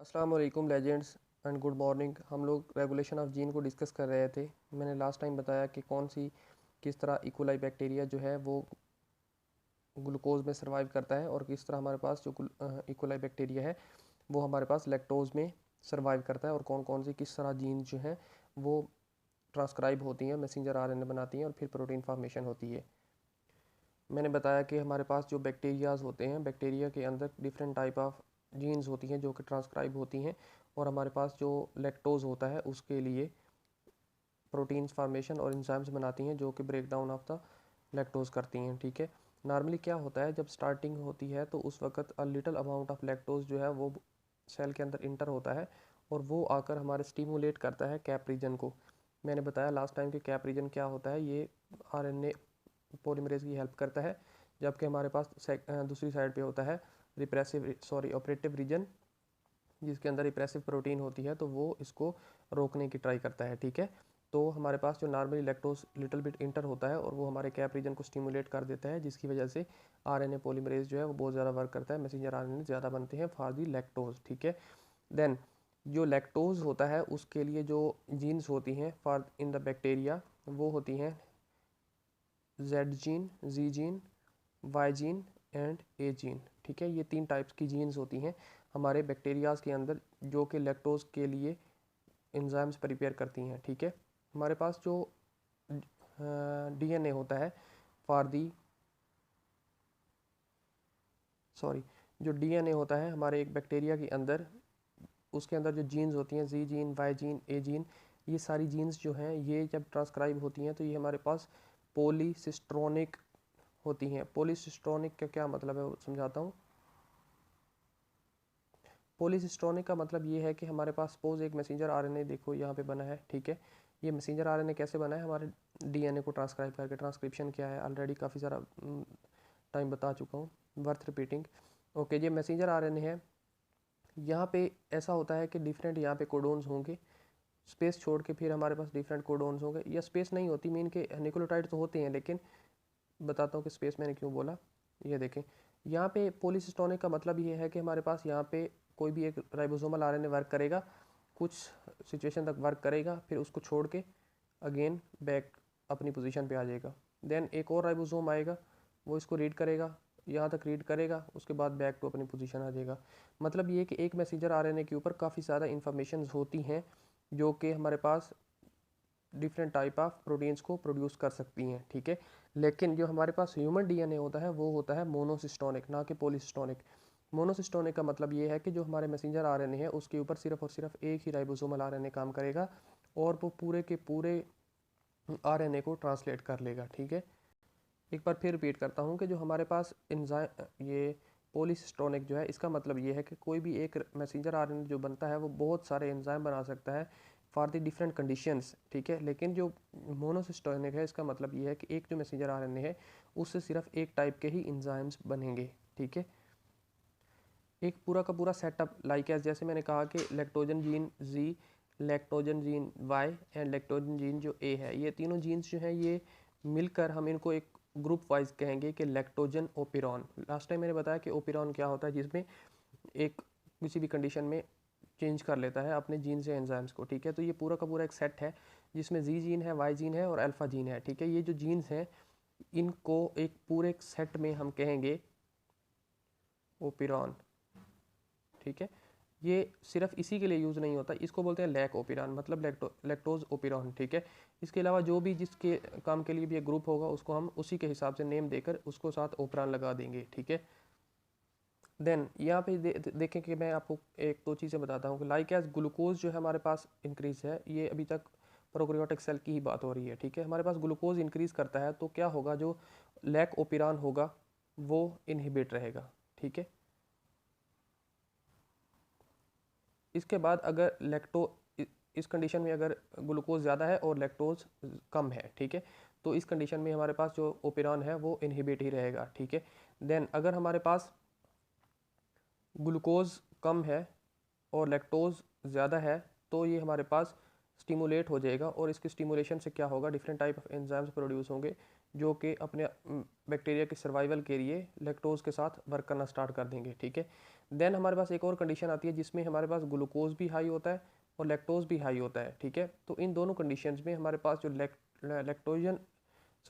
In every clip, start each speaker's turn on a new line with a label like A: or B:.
A: अस्सलाम वालेकुम legends and good morning. हम लोग रेगुलेशन ऑफ जीन को डिस्कस कर रहे थे। मैंने लास्ट टाइम बताया कि किस तरह इकोलाई बैक्टीरिया जो है वो ग्लूकोज में सर्वाइव करता है और किस तरह हमारे पास जो इकोलाई बैक्टीरिया है वो हमारे पास लैक्टोज में सर्वाइव करता है और कौन कौन सी किस तरह जीन जो हैं वो ट्रांसक्राइब होती हैं, मैसेंजर आरएनए बनाती हैं और फिर प्रोटीन फॉर्मेशन होती है। मैंने बताया कि हमारे पास जो बैक्टीरियाज होते हैं, बैक्टीरिया के अंदर डिफरेंट टाइप ऑफ जीन्स होती हैं जो कि ट्रांसक्राइब होती हैं और हमारे पास जो लैक्टोज होता है उसके लिए प्रोटीन्स फार्मेशन और इंजाइम्स बनाती हैं जो कि break down of the lactose करती हैं। ठीक है। नॉर्मली क्या होता है, जब स्टार्टिंग होती है तो उस वक्त a little amount of lactose जो है वो सेल के अंदर इंटर होता है और वो आकर हमारे स्टिमुलेट करता है कैप रीजन को। मैंने बताया लास्ट टाइम कि कैप रीजन क्या होता है, ये आरएनए पॉलीमरेज की हेल्प करता है, जबकि हमारे पास दूसरी साइड पे होता है ऑपरेटिव रीजन, जिसके अंदर रिप्रेसिव प्रोटीन होती है, तो वो इसको रोकने की ट्राई करता है। ठीक है। तो हमारे पास जो normally lactose little bit inter होता है और वो हमारे कैप रीजन को स्टिमुलेट कर देता है, जिसकी वजह से आरएनए पॉलीमरेज जो है वो बहुत ज़्यादा वर्क करता है, मैसेंजर आरएनए ज़्यादा बनते हैं फॉर दी लैक्टोज। ठीक है। देन जो लैक्टोज होता है उसके लिए जो जीन्स होती हैं फॉर इन द बैक्टीरिया वो होती हैं Z gene, Z gene, Y gene and A gene. ठीक है। ये तीन टाइप्स की जीन्स होती हैं हमारे बैक्टीरियाज के अंदर जो कि लैक्टोज के लिए एंजाइम्स प्रिपेयर करती हैं। ठीक है। हमारे पास जो डीएनए होता है फॉर दी सॉरी जो डीएनए होता है हमारे एक बैक्टीरिया के अंदर, उसके अंदर जो जीन्स होती हैं जी जीन, वाई जीन, ए जीन, ये सारी जीन्स जो हैं ये जब ट्रांसक्राइब होती हैं तो ये हमारे पास पॉलीसिस्ट्रोनिक होती हैं। पॉलीसिस्ट्रोनिक का क्या मतलब है वो समझाता हूँ। पॉलीसिस्ट्रोनिक का मतलब ये है कि हमारे पास सपोज एक मैसेंजर आरएनए देखो यहाँ पे बना है। ठीक है। ये मैसेंजर आरएनए कैसे बना है, हमारे डीएनए को ट्रांसक्राइब करके। ट्रांसक्रिप्शन क्या है ऑलरेडी काफ़ी सारा टाइम बता चुका हूँ, वर्थ रिपीटिंग। ओके, ये मैसेंजर आरएनए है। यहाँ पे ऐसा होता है कि डिफरेंट यहाँ पे कोडोन्स होंगे, स्पेस छोड़ के फिर हमारे पास डिफरेंट कोडोन्स होंगे, या स्पेस नहीं होती, मीन के न्यूक्लियोटाइड तो होते हैं, लेकिन बताता हूँ कि स्पेस मैंने क्यों बोला। ये देखें, यहाँ पे पॉलीसिस्टोनिक का मतलब ये है कि हमारे पास यहाँ पे कोई भी एक राइबोसोमल आरएनए वर्क करेगा, कुछ सिचुएशन तक वर्क करेगा, फिर उसको छोड़ के अगेन बैक अपनी पोजीशन पे आ जाएगा। देन एक और राइबोसोम आएगा, वो इसको रीड करेगा, यहाँ तक रीड करेगा, उसके बाद बैक टू अपनी पोजीशन आ जाएगा। मतलब ये कि एक मैसेंजर आरएनए के ऊपर काफ़ी ज़्यादा इंफॉर्मेशन होती हैं जो कि हमारे पास डिफरेंट टाइप ऑफ प्रोटीन्स को प्रोड्यूस कर सकती हैं। ठीक है। लेकिन जो हमारे पास ह्यूमन डीएनए होता है वो होता है मोनोसिस्टोनिक, ना कि पॉलीसिस्टोनिक। मोनोसिस्टोनिक का मतलब ये है कि जो हमारे मैसेंजर आरएनए है उसके ऊपर सिर्फ और सिर्फ एक ही राइबोसोमल आरएनए काम करेगा और वो पूरे के पूरे आरएनए को ट्रांसलेट कर लेगा। ठीक है। एक बार फिर रिपीट करता हूँ कि जो हमारे पास एंजाइम ये पॉलीसिस्टोनिक जो है, इसका मतलब ये है कि कोई भी एक मैसेंजर आरएनए जो बनता है वो बहुत सारे एंजाइम बना सकता है फॉर द डिफरेंट कंडीशंस। ठीक है। लेकिन जो मोनोसिस्टोनिक है इसका मतलब ये है कि एक जो मैसेंजर आरएनए है उससे सिर्फ एक टाइप के ही एंजाइम्स बनेंगे। ठीक है। एक पूरा का पूरा सेटअप लाइक एज, जैसे मैंने कहा कि lactogen gene Z, lactogen gene Y and lactogen gene जो ए है, ये तीनों जीन्स जो हैं ये मिलकर हम इनको एक ग्रुप वाइज कहेंगे कि लैक्टोजन ओपिरॉन। लास्ट टाइम मैंने बताया कि ओपिरॉन क्या होता है, जिसमें एक किसी भी कंडीशन में चेंज कर लेता है अपने जीन से एंजाइम्स को। ठीक है। तो ये पूरा का पूरा एक सेट है जिसमें जी जीन है, वाई जीन है और अल्फा जीन है। ठीक है। ये जो जीन्स हैं इनको एक पूरे सेट में हम कहेंगे ओपिरॉन। ठीक है। ये सिर्फ इसी के लिए यूज़ नहीं होता, इसको बोलते हैं लैक ओपिरॉन, मतलब लैक्टोज ओपिरॉन। ठीक है। इसके अलावा जो भी जिसके काम के लिए भी एक ग्रुप होगा उसको हम उसी के हिसाब से नेम देकर उसको साथ ओपिरॉन लगा देंगे। ठीक है। देन यहाँ पे देखें कि मैं आपको एक दो चीज़ें बताता हूँ कि लाइक एज ग्लूकोज जो है हमारे पास इंक्रीज है, ये अभी तक प्रोकैरियोटिक सेल की ही बात हो रही है। ठीक है। हमारे पास ग्लूकोज इंक्रीज करता है तो क्या होगा, जो लैक ओपिरॉन होगा वो इनहिबिट रहेगा। ठीक है। इसके बाद अगर इस कंडीशन में अगर ग्लूकोज ज़्यादा है और लैक्टोज कम है, ठीक है, तो इस कंडीशन में हमारे पास जो ओपेरॉन है वो इनहिबिट ही रहेगा। ठीक है। देन अगर हमारे पास ग्लूकोज कम है और लैक्टोज ज़्यादा है तो ये हमारे पास स्टिमुलेट हो जाएगा और इसके स्टिमुलेशन से क्या होगा, different type of enzymes produce होंगे जो कि अपने बैक्टीरिया के सर्वाइवल के लिए लैक्टोज के साथ वर्क करना स्टार्ट कर देंगे, ठीक है। देन हमारे पास एक और कंडीशन आती है जिसमें हमारे पास ग्लूकोज भी हाई होता है और लैक्टोज भी हाई होता है, ठीक है। तो इन दोनों कंडीशंस में हमारे पास जो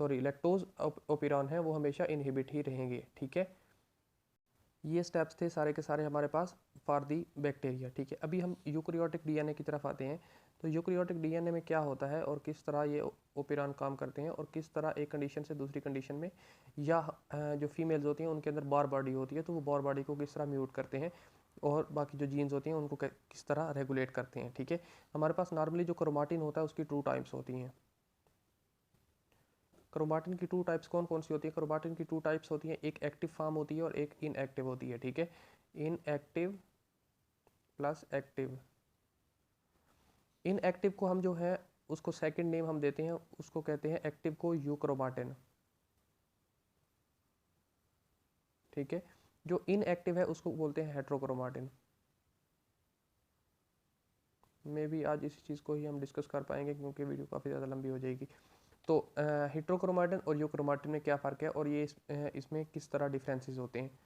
A: लैक्टोज ओपिरॉन है वो हमेशा इनहिबिट ही रहेंगे, ठीक है। ये स्टेप्स थे सारे के सारे हमारे पास फॉर दी बैक्टीरिया, ठीक है। अभी हम यूकैरियोटिक डीएनए की तरफ आते हैं। तो यूकैरियोटिक डीएनए में क्या होता है और किस तरह ये ओपेरॉन काम करते हैं और किस तरह एक कंडीशन से दूसरी कंडीशन में या जो फीमेल्स होती हैं उनके अंदर बार बॉडी होती है तो वो बार बॉडी को किस तरह म्यूट करते हैं और बाकी जो जीन्स होती हैं उनको किस तरह रेगुलेट करते हैं, ठीक है। हमारे पास नॉर्मली जो क्रोमाटिन होता है उसकी 2 टाइप्स होती हैं। क्रोमाटिन की 2 टाइप्स कौन कौन सी होती है? क्रोमाटिन की 2 टाइप्स होती हैं, एक एक्टिव फॉर्म होती है और एक इनएक्टिव होती है, ठीक है। Inactive plus active. इनएक्टिव को हम जो है उसको सेकंड नेम हम देते हैं, उसको कहते हैं एक्टिव को यूक्रोमाटिन, ठीक है। जो इनएक्टिव है उसको बोलते हैं हेट्रोक्रोमाटिन। मे भी आज इसी चीज़ को ही हम डिस्कस कर पाएंगे क्योंकि वीडियो काफ़ी ज़्यादा लंबी हो जाएगी। तो हेट्रोक्रोमाटिन और यूक्रोमाटिन में क्या फ़र्क है और ये इसमें किस तरह डिफरेंसेस होते हैं।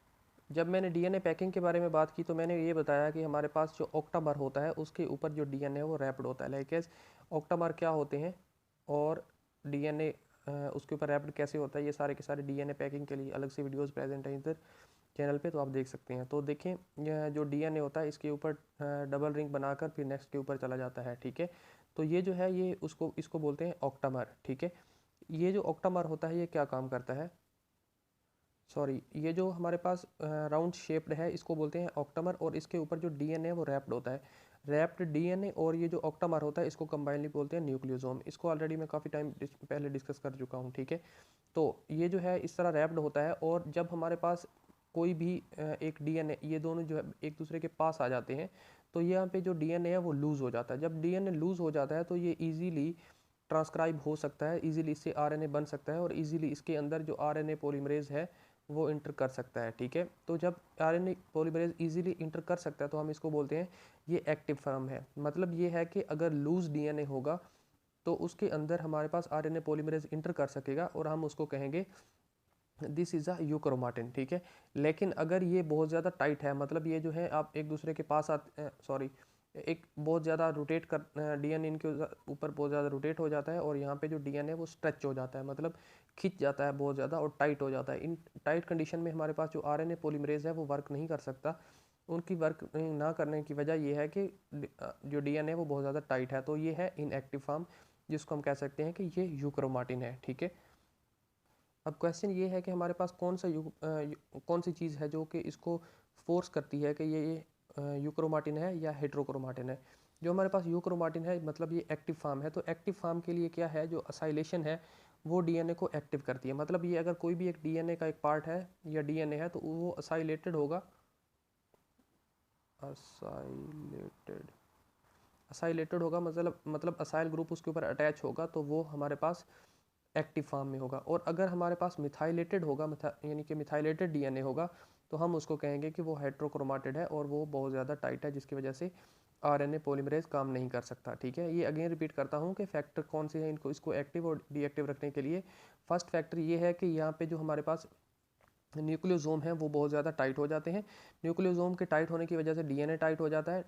A: जब मैंने डीएनए पैकिंग के बारे में बात की तो मैंने ये बताया कि हमारे पास जो ऑक्टामर होता है उसके ऊपर जो डीएनए है वो रैप्ड होता है। लाइक ऑक्टामर क्या होते हैं और डीएनए उसके ऊपर रैप्ड कैसे होता है, ये सारे के सारे डीएनए पैकिंग के लिए अलग से वीडियोस प्रेजेंट हैं इधर चैनल पे, तो आप देख सकते हैं। तो देखें जो डीएनए होता है इसके ऊपर डबल रिंग बनाकर फिर नेक्स्ट के ऊपर चला जाता है, ठीक है। तो ये जो है ये इसको बोलते हैं ऑक्टामर, ठीक है। ये जो ऑक्टामर होता है ये क्या काम करता है, सॉरी, ये जो हमारे पास राउंड शेप्ड है इसको बोलते हैं ऑक्टामर और इसके ऊपर जो डीएनए है वो रैप्ड होता है। रैप्ड डीएनए और ये जो ऑक्टामर होता है इसको कंबाइनली बोलते हैं न्यूक्लियोसोम। इसको ऑलरेडी मैं काफ़ी टाइम पहले डिस्कस कर चुका हूँ, ठीक है। तो ये जो है इस तरह रैप्ड होता है और जब हमारे पास कोई भी एक डीएनए, ये दोनों जो है एक दूसरे के पास आ जाते हैं तो यहाँ पे जो डीएनए है वो लूज़ हो जाता है। जब डीएनए लूज़ हो जाता है तो ये ईजीली ट्रांसक्राइब हो सकता है, ईजिली इससे आरएनए बन सकता है और ईजिली इसके अंदर जो आरएनए पॉलीमरेज है वो इंटर कर सकता है, ठीक है। तो जब आरएनए पॉलीमरेज इजीली इंटर कर सकता है तो हम इसको बोलते हैं ये एक्टिव फॉर्म है। मतलब ये है कि अगर लूज डीएनए होगा तो उसके अंदर हमारे पास आरएनए पॉलीमरेज इंटर कर सकेगा और हम उसको कहेंगे दिस इज़ अ यूक्रोमाटिन, ठीक है। लेकिन अगर ये बहुत ज़्यादा टाइट है, मतलब ये जो है आप एक दूसरे के पास सॉरी, एक बहुत ज़्यादा रोटेट कर डीएनए इनके ऊपर बहुत ज़्यादा रोटेट हो जाता है और यहाँ पे जो डीएनए वो स्ट्रेच हो जाता है, मतलब खिंच जाता है बहुत ज़्यादा और टाइट हो जाता है। इन टाइट कंडीशन में हमारे पास जो आरएनए पॉलीमरेज है वो वर्क नहीं कर सकता। उनकी वर्क ना करने की वजह ये है कि जो डीएनए वो बहुत ज़्यादा टाइट है। तो ये है इनएक्टिव फॉर्म जिसको हम कह सकते हैं कि ये यूक्रोमाटिन है, ठीक है। अब क्वेश्चन ये है कि हमारे पास कौन सी चीज़ है जो कि इसको फोर्स करती है कि ये यूक्रोमाटिन है या हेट्रोक्रोमाटिन है। जो हमारे पास यूक्रोमाटिन है मतलब ये एक्टिव फॉर्म है। तो एक्टिव फॉर्म के लिए क्या है, जो असाइलेशन है वो डीएनए को एक्टिव करती है। मतलब ये अगर कोई भी एक डीएनए का एक पार्ट है या डीएनए है तो वो असाइलेटेड होगा, असाइलेटेड असाइलेटेड होगा, मतलब असाइल ग्रुप उसके ऊपर अटैच होगा तो वो हमारे पास एक्टिव फॉर्म में होगा। और अगर हमारे पास मिथाइलेटेड होगा, यानी कि मिथाइलेटेड डीएनए होगा तो हम उसको कहेंगे कि वो हेट्रोक्रोमाटेड है और वो बहुत ज़्यादा टाइट है जिसकी वजह से आरएनए पॉलीमरेज काम नहीं कर सकता, ठीक है। ये अगेन रिपीट करता हूँ कि फैक्टर कौन से हैं इसको एक्टिव और डीएक्टिव रखने के लिए। फर्स्ट फैक्टर ये है कि यहाँ पे जो हमारे पास न्यूक्लियोसोम है वो बहुत ज़्यादा टाइट हो जाते हैं। न्यूक्लियोसोम के टाइट होने की वजह से डीएनए टाइट हो जाता है।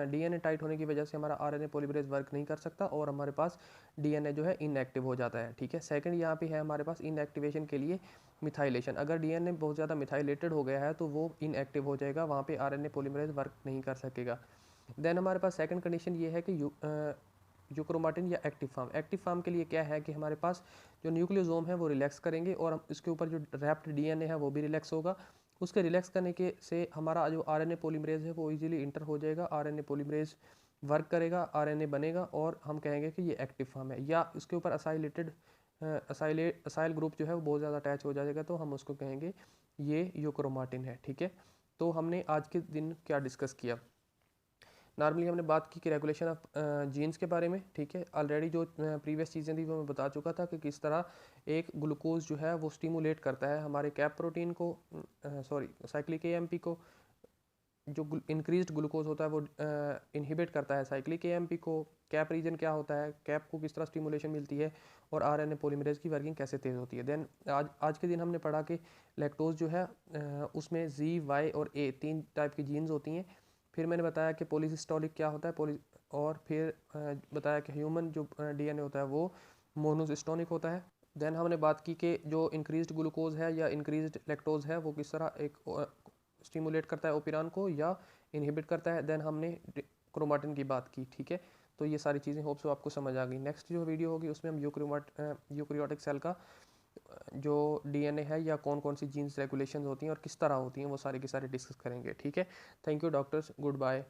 A: डीएनए टाइट होने की वजह से हमारा आरएनए पॉलीमरेज वर्क नहीं कर सकता और हमारे पास डीएनए जो है इनएक्टिव हो जाता है, ठीक है। सेकंड यहाँ पे है हमारे पास इनएक्टिवेशन के लिए मिथाइलेशन। अगर डीएनए बहुत ज़्यादा मिथाइलेटेड हो गया है तो वो इनएक्टिव हो जाएगा, वहाँ पे आरएनए पॉलीमरेज वर्क नहीं कर सकेगा। देन हमारे पास सेकंड कंडीशन ये है कि यूक्रोमाटिन या एक्टिव फॉर्म। एक्टिव फॉर्म के लिए क्या है कि हमारे पास जो न्यूक्लियोसोम है वो रिलैक्स करेंगे और इसके ऊपर जो रैप्ड डीएनए है वो भी रिलैक्स होगा। उसके रिलैक्स करने के से हमारा जो आरएनए पॉलीमरेज है वो इजीली इंटर हो जाएगा, आरएनए पॉलीमरेज वर्क करेगा, आरएनए बनेगा और हम कहेंगे कि ये एक्टिव फॉर्म है। या उसके ऊपर असाइल ग्रुप जो है वो बहुत ज़्यादा अटैच हो जाएगा तो हम उसको कहेंगे ये यूक्रोमाटिन है, ठीक है। तो हमने आज के दिन क्या डिस्कस किया, नॉर्मली हमने बात की कि रेगुलेशन ऑफ जीन्स के बारे में, ठीक है। ऑलरेडी जो प्रीवियस चीज़ें थी वो मैं बता चुका था कि किस तरह एक ग्लूकोज जो है वो स्टिमुलेट करता है हमारे कैप प्रोटीन को, सॉरी साइक्लिक एएमपी को, जो इंक्रीज्ड ग्लूकोज होता है वो इनहिबिट करता है साइक्लिक एएमपी को। कैप रीजन क्या होता है, कैप को किस तरह स्टिमुलेशन मिलती है, और आरएनए पॉलीमरेज की वर्किंग कैसे तेज़ होती है। देन आज के दिन हमने पढ़ा कि लैक्टोज जो है उसमें जी, वाई और ए 3 टाइप की जीन्स होती हैं। फिर मैंने बताया कि पॉलीसिस्टोलिक क्या होता है, और फिर बताया कि ह्यूमन जो डीएनए होता है वो मोनोसिस्टोनिक होता है। देन हमने बात की कि जो इंक्रीज्ड ग्लूकोज है या इंक्रीज्ड लैक्टोज है वो किस तरह एक स्टिमुलेट करता है ओपिरान को या इनहिबिट करता है। देन हमने क्रोमाटिन की बात की, ठीक है। तो ये सारी चीज़ें होप सो आपको समझ आ गई। नेक्स्ट जो वीडियो होगी उसमें हम यूक्रियोटिक सेल का जो डीएनए है या कौन कौन सी जीन्स रेगुलेशन होती हैं और किस तरह होती हैं वो सारी की सारी डिस्कस करेंगे, ठीक है। Thank you doctors, good bye.